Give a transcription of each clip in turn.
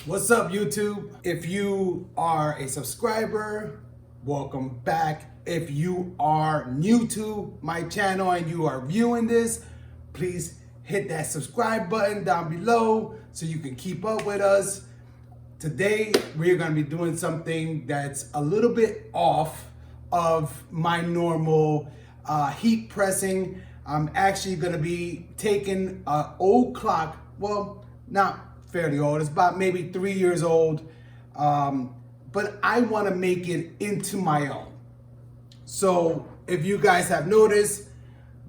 What's up, YouTube? If you are a subscriber, welcome back. If you are new to my channel and you are viewing this, please hit that subscribe button down below so you can keep up with us. Today, we're gonna be doing something that's a little bit off of my normal heat pressing. I'm actually gonna be taking an old clock, well, not fairly old, it's about maybe 3 years old, but I wanna make it into my own. So if you guys have noticed,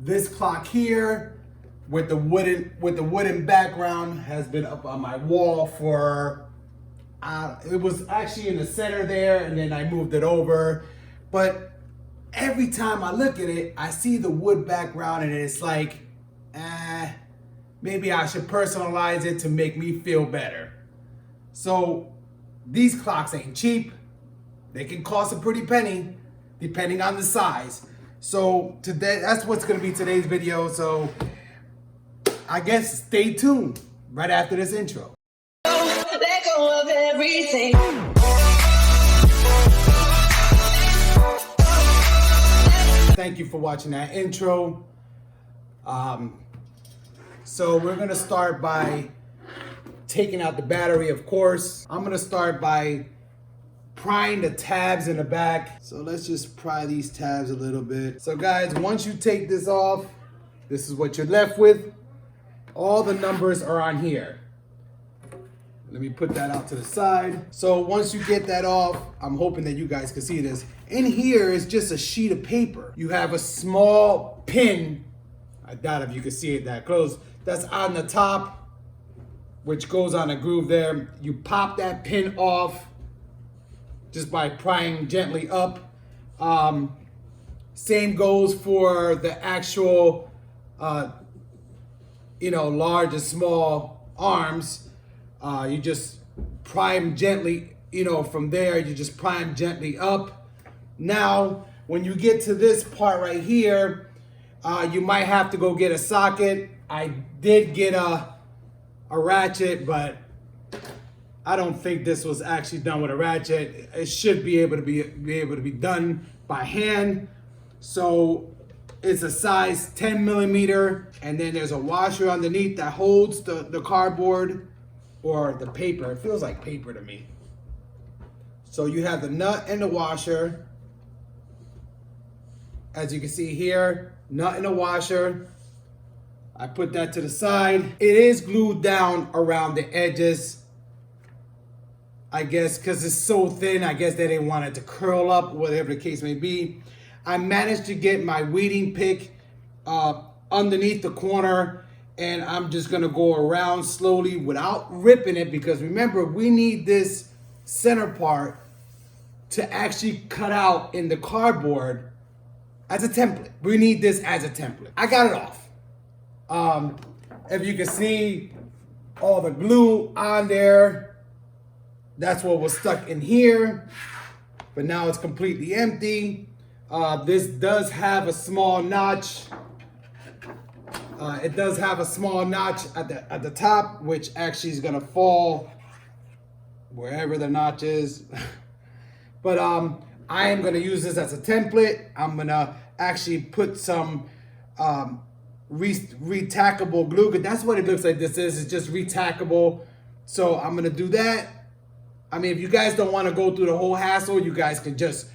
this clock here with the wooden background has been up on my wall for, it was actually in the center there and then I moved it over. But every time I look at it, I see the wood background and it's like, maybe I should personalize it to make me feel better. So these clocks ain't cheap. They can cost a pretty penny depending on the size. So today, that's what's gonna be today's video. So I guess stay tuned right after this intro. Let go of everything. Thank you for watching that intro. So we're gonna start by taking out the battery, of course. I'm gonna start by prying the tabs in the back. So let's just pry these tabs a little bit. So guys, once you take this off, this is what you're left with. All the numbers are on here. Let me put that out to the side. So once you get that off, I'm hoping that you guys can see this. In here is just a sheet of paper. You have a small pin. I doubt if you can see it that close. That's on the top, which goes on a groove there. You pop that pin off just by prying gently up. Same goes for the actual, large and small arms. You just pry them gently, from there, you just pry them gently up. Now, when you get to this part right here, you might have to go get a socket. I did get a ratchet, but I don't think this was actually done with a ratchet. It should be able to be done by hand. So it's a size 10 millimeter, and then there's a washer underneath that holds the cardboard or the paper. It feels like paper to me. So you have the nut and the washer. As you can see here, nut and the washer. I put that to the side. It is glued down around the edges. I guess because it's so thin, I guess they didn't want it to curl up, whatever the case may be. I managed to get my weeding pick underneath the corner, and I'm just gonna go around slowly without ripping it, because remember, we need this center part to actually cut out in the cardboard as a template. We need this as a template. I got it off. If you can see all the glue on there, that's what was stuck in here, but now it's completely empty. This does have a small notch. It does have a small notch at the top, which actually is gonna fall wherever the notch is. But I am gonna use this as a template. I'm gonna actually put some retackable glue, because that's what it looks like. This is, it's just retackable. So I'm gonna do that. I mean, if you guys don't want to go through the whole hassle, you guys can just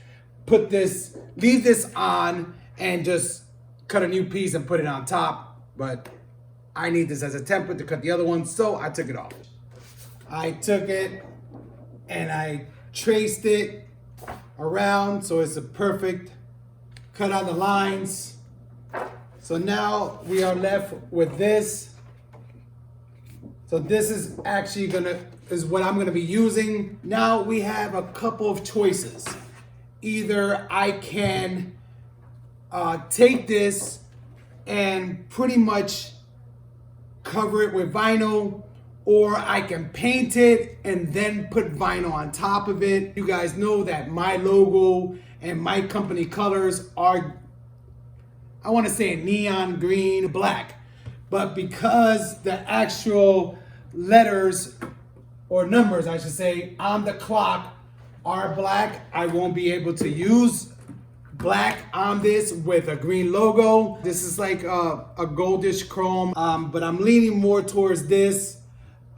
put this, leave this on, and just cut a new piece and put it on top. But I need this as a template to cut the other one, so I took it off. I took it and I traced it around so it's a perfect cut on the lines. So now we are left with this. So this is actually is what I'm gonna be using. Now we have a couple of choices. Either I can take this and pretty much cover it with vinyl, or I can paint it and then put vinyl on top of it. You guys know that my logo and my company colors are, I want to say, neon green, black. But because the actual letters or numbers I should say, on the clock are black. I won't be able to use black on this with a green logo. This is like a goldish chrome, but I'm leaning more towards this.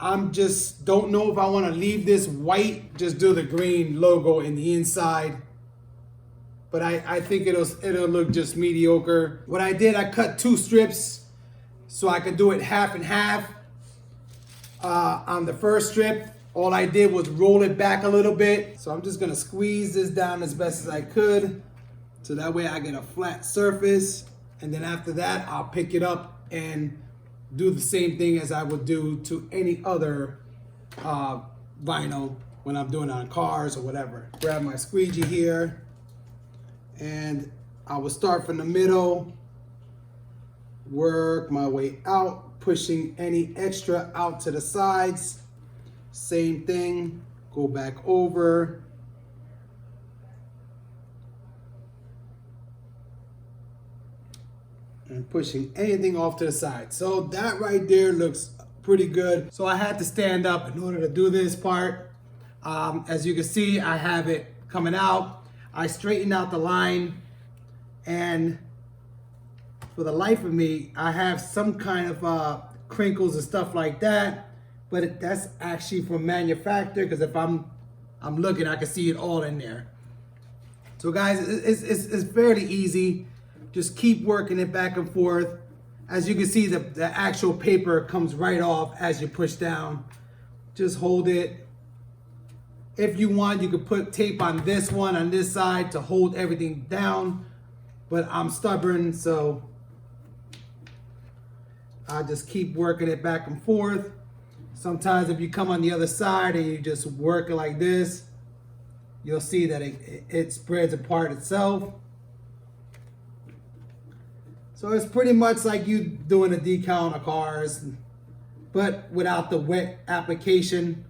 I'm just don't know if I want to leave this white, just do the green logo in the inside. But I think it'll look just mediocre. What I did, I cut 2 strips so I could do it half and half. On the first strip, all I did was roll it back a little bit. So I'm just gonna squeeze this down as best as I could, so that way I get a flat surface. And then after that, I'll pick it up and do the same thing as I would do to any other vinyl when I'm doing it on cars or whatever. Grab my squeegee here, and I will start from the middle, work my way out, pushing any extra out to the sides. Same thing, go back over. And pushing anything off to the side. So that right there looks pretty good. So I had to stand up in order to do this part. As you can see, I have it coming out. I straightened out the line, and for the life of me, I have some kind of crinkles and stuff like that, but that's actually from manufacturer, because if I'm looking, I can see it all in there. So guys, it's fairly easy. Just keep working it back and forth. As you can see, the actual paper comes right off as you push down. Just hold it. If you want, you could put tape on this one, on this side, to hold everything down. But I'm stubborn, so I just keep working it back and forth. Sometimes if you come on the other side and you just work it like this, you'll see that it spreads apart itself. So it's pretty much like you doing a decal on cars, but without the wet application.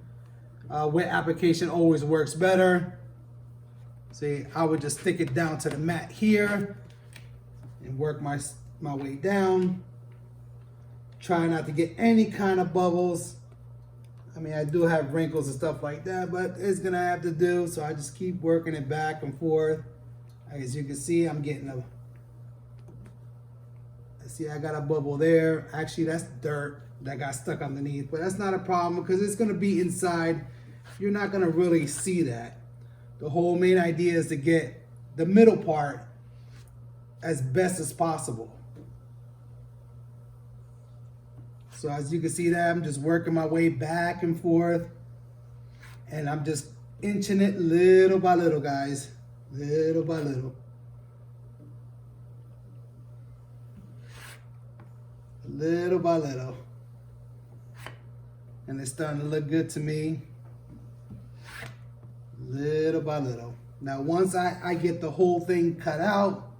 Wet application always works better. See, I would just stick it down to the mat here and work my way down. Try not to get any kind of bubbles. I mean, I do have wrinkles and stuff like that, but it's gonna have to do. So I just keep working it back and forth. As you can see, I'm getting a, see, I got a bubble there. Actually, that's dirt that got stuck underneath, but that's not a problem because it's gonna be inside. You're not gonna really see that. The whole main idea is to get the middle part as best as possible. So as you can see that, I'm just working my way back and forth, and I'm just inching it little by little, guys, little by little. Little by little. And it's starting to look good to me. Little by little. Now once I get the whole thing cut out,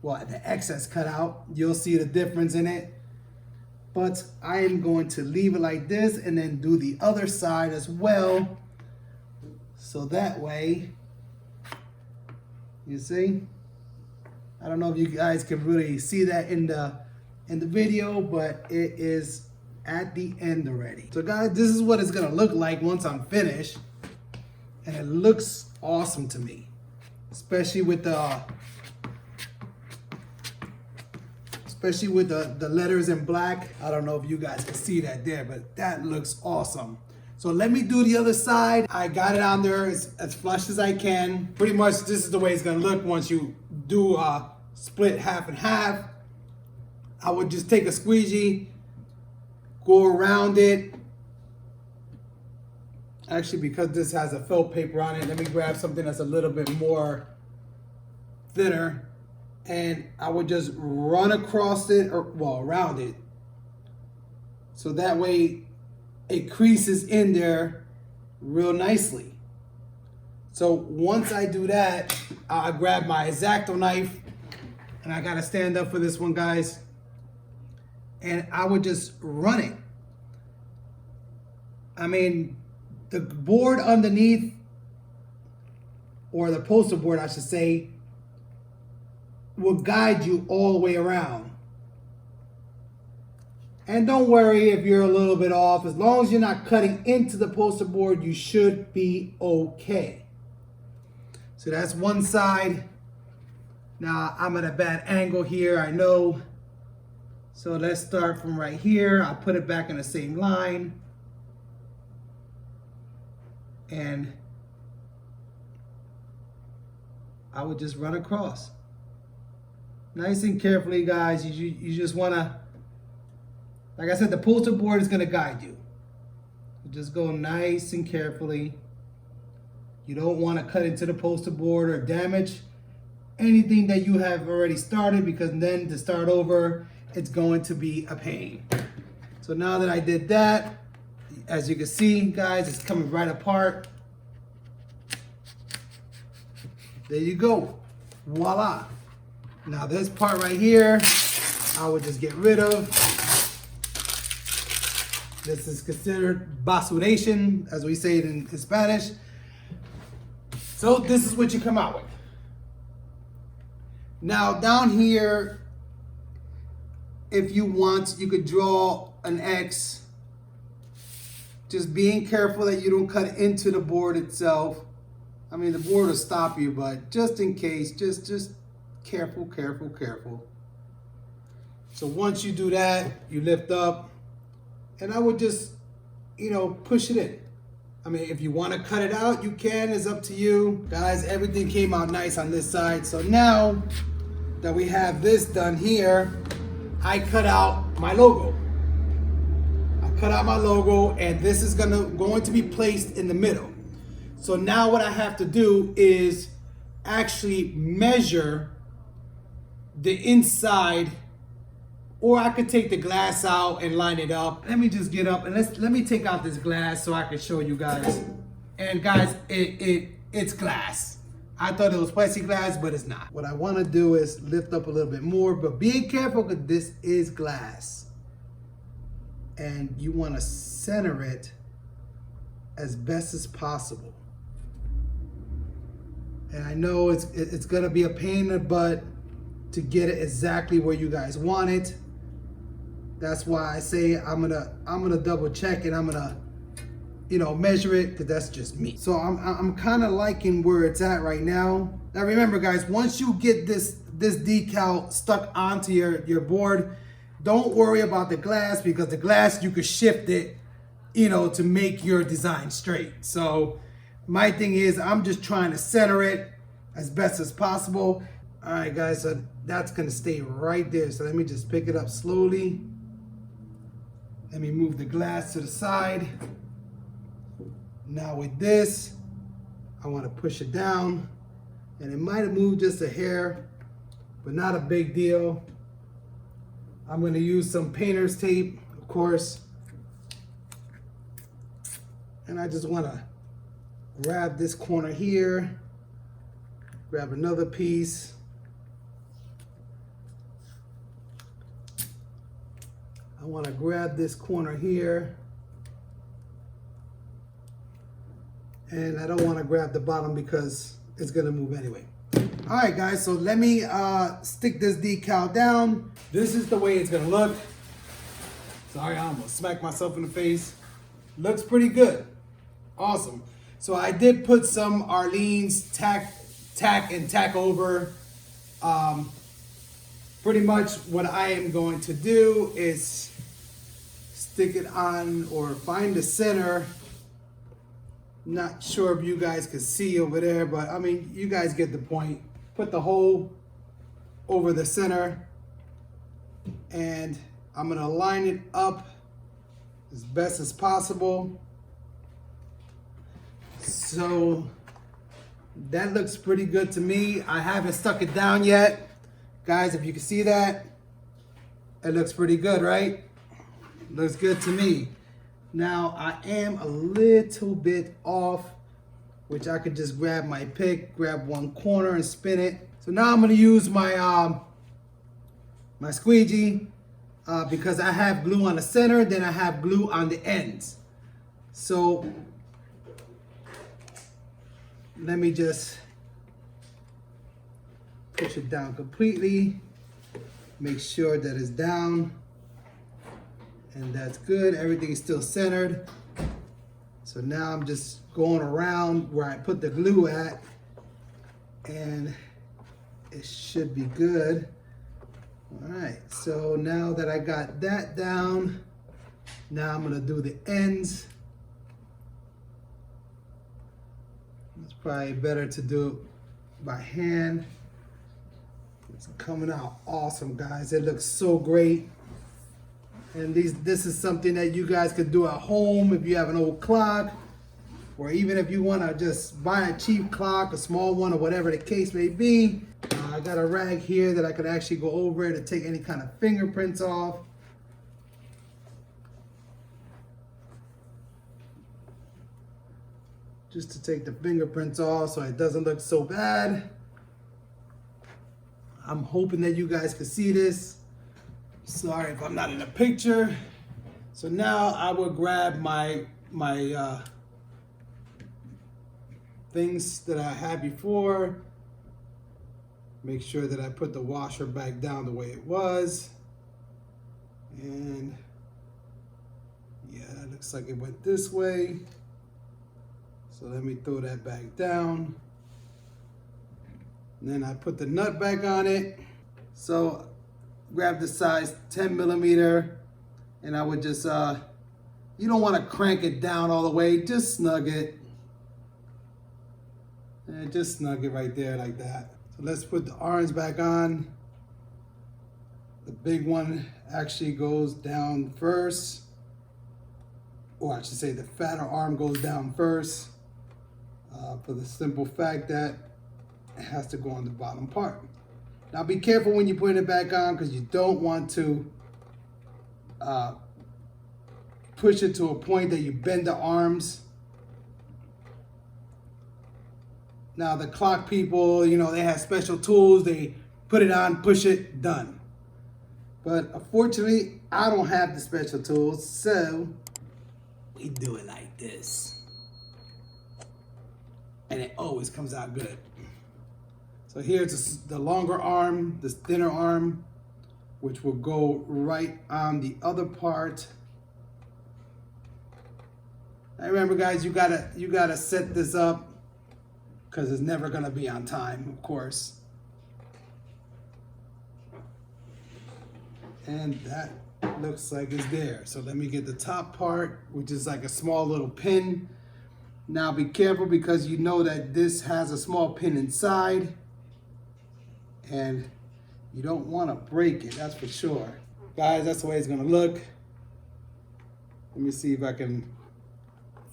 well, the excess cut out, you'll see the difference in it. But I am going to leave it like this and then do the other side as well. So that way, you see? I don't know if you guys can really see that in the video, but it is at the end already. So guys, this is what it's gonna look like once I'm finished. And it looks awesome to me, especially with the letters in black. I don't know if you guys can see that there, but that looks awesome. So let me do the other side. I got it on there as flush as I can. Pretty much this is the way it's gonna look once you do split half and half. I would just take a squeegee, go around it. Actually, because this has a felt paper on it, let me grab something that's a little bit more thinner, and I would just run across it, or well, around it. So that way it creases in there real nicely. So once I do that, I grab my X-Acto knife, and I gotta stand up for this one, guys. And I would just run it. I mean, the board underneath, or the poster board, I should say, will guide you all the way around. And don't worry if you're a little bit off. As long as you're not cutting into the poster board, you should be okay. So that's one side. Now I'm at a bad angle here, I know. So let's start from right here. I'll put it back in the same line. And I would just run across. Nice and carefully, guys. You just want to, like I said, the poster board is going to guide you. Just go nice and carefully. You don't want to cut into the poster board or damage anything that you have already started, because then to start over, it's going to be a pain. So now that I did that, as you can see, guys, it's coming right apart. There you go. Voila. Now this part right here, I would just get rid of. This is considered basuration, as we say it in Spanish. So this is what you come out with. Now down here, if you want, you could draw an X. Just being careful that you don't cut into the board itself. I mean, the board will stop you, but just in case, just careful, careful, careful. So once you do that, you lift up, and I would just, push it in. I mean, if you want to cut it out, you can. It's up to you. Guys, everything came out nice on this side. So now that we have this done here, I cut out my logo. Cut out my logo, and this is going to be placed in the middle. So now what I have to do is actually measure the inside, or I could take the glass out and line it up. Let me just get up and let me take out this glass so I can show you guys. And guys, it's glass. I thought it was plexiglass, but it's not. What I want to do is lift up a little bit more, but be careful because this is glass. And you want to center it as best as possible. And I know it's gonna be a pain in the butt to get it exactly where you guys want it. That's why I say I'm gonna double check and I'm gonna measure it, because that's just me. So I'm kind of liking where it's at right now. Now remember, guys, once you get this decal stuck onto your board, don't worry about the glass, because the glass, you could shift it, to make your design straight. So my thing is, I'm just trying to center it as best as possible. All right, guys, so that's gonna stay right there. So let me just pick it up slowly. Let me move the glass to the side. Now with this, I want to push it down, and it might have moved just a hair, but not a big deal. I'm going to use some painter's tape, of course. And I just want to grab this corner here, grab another piece. I want to grab this corner here. And I don't want to grab the bottom because it's going to move anyway. All right, guys, so let me stick this decal down. This is the way it's gonna look. Sorry, I almost smacked myself in the face. Looks pretty good. Awesome. So I did put some Arlene's tack over. Pretty much what I am going to do is stick it on, or find the center. Not sure if you guys can see over there, but I mean, you guys get the point. Put the hole over the center, and I'm gonna line it up as best as possible. So that looks pretty good to me. I haven't stuck it down yet. Guys, if you can see that, it looks pretty good, right? Looks good to me. Now I am a little bit off, which I could just grab my pick, grab one corner and spin it. So now I'm gonna use my my squeegee because I have glue on the center, then I have glue on the ends. So let me just push it down completely, make sure that it's down. And that's good. Everything's still centered. So now I'm just going around where I put the glue at, and it should be good. All right, so now that I got that down, now I'm gonna do the ends. It's probably better to do it by hand. It's coming out awesome, guys. It looks so great. And this is something that you guys could do at home if you have an old clock, or even if you want to just buy a cheap clock, a small one, or whatever the case may be. I got a rag here that I could actually go over it to take any kind of fingerprints off. Just to take the fingerprints off so it doesn't look so bad. I'm hoping that you guys can see this. Sorry if I'm not in the picture. So now I will grab my things that I had before. Make sure that I put the washer back down the way it was. And yeah, it looks like it went this way. So let me throw that back down. And then I put the nut back on it. So grab the size 10 millimeter, and I would just, you don't want to crank it down all the way, just snug it. And just snug it right there like that. So let's put the arms back on. The big one actually goes down first. Or I should say the fatter arm goes down first. For the simple fact that it has to go on the bottom part. Now be careful when you're putting it back on, because you don't want to push it to a point that you bend the arms. Now the clock people, you know, they have special tools. They put it on, push it, done. But unfortunately, I don't have the special tools, so we do it like this. And it always comes out good. So here's the longer arm, this thinner arm, which will go right on the other part. Now remember, guys, you gotta set this up, because it's never gonna be on time, of course. And that looks like it's there. So let me get the top part, which is like a small little pin. Now be careful, because you know that this has a small pin inside, and you don't want to break it, that's for sure. Guys, that's the way it's gonna look. Let me see if I can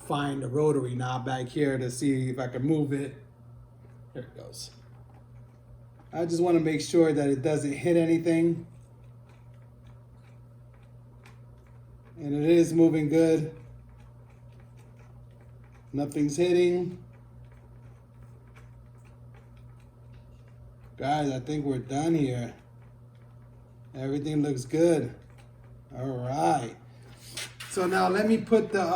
find the rotary knob back here to see if I can move it. There it goes. I just want to make sure that it doesn't hit anything. And it is moving good. Nothing's hitting. Guys, I think we're done here. Everything looks good. All right. So now let me put the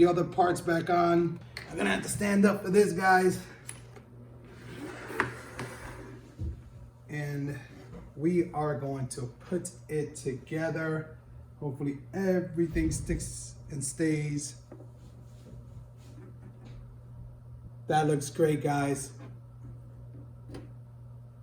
other parts back on. I'm gonna have to stand up for this, guys. And we are going to put it together. Hopefully everything sticks and stays. That looks great, guys.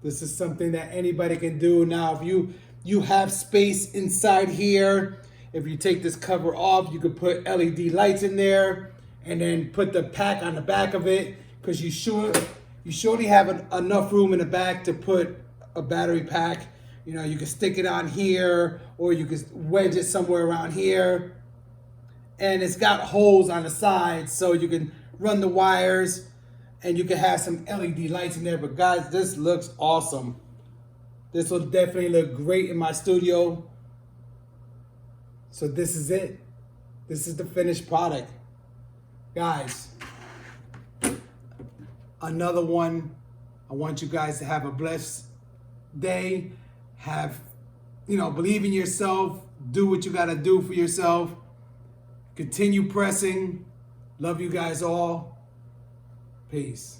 This is something that anybody can do. Now, if you have space inside here, if you take this cover off, you could put LED lights in there, and then put the pack on the back of it, because you surely have enough room in the back to put a battery pack. You know, you can stick it on here, or you can wedge it somewhere around here. And it's got holes on the sides, so you can run the wires, and you can have some LED lights in there. But guys, this looks awesome. This will definitely look great in my studio. So this is it. This is the finished product. Guys, another one. I want you guys to have a blessed day. Believe in yourself. Do what you got to do for yourself. Continue pressing. Love you guys all. Peace.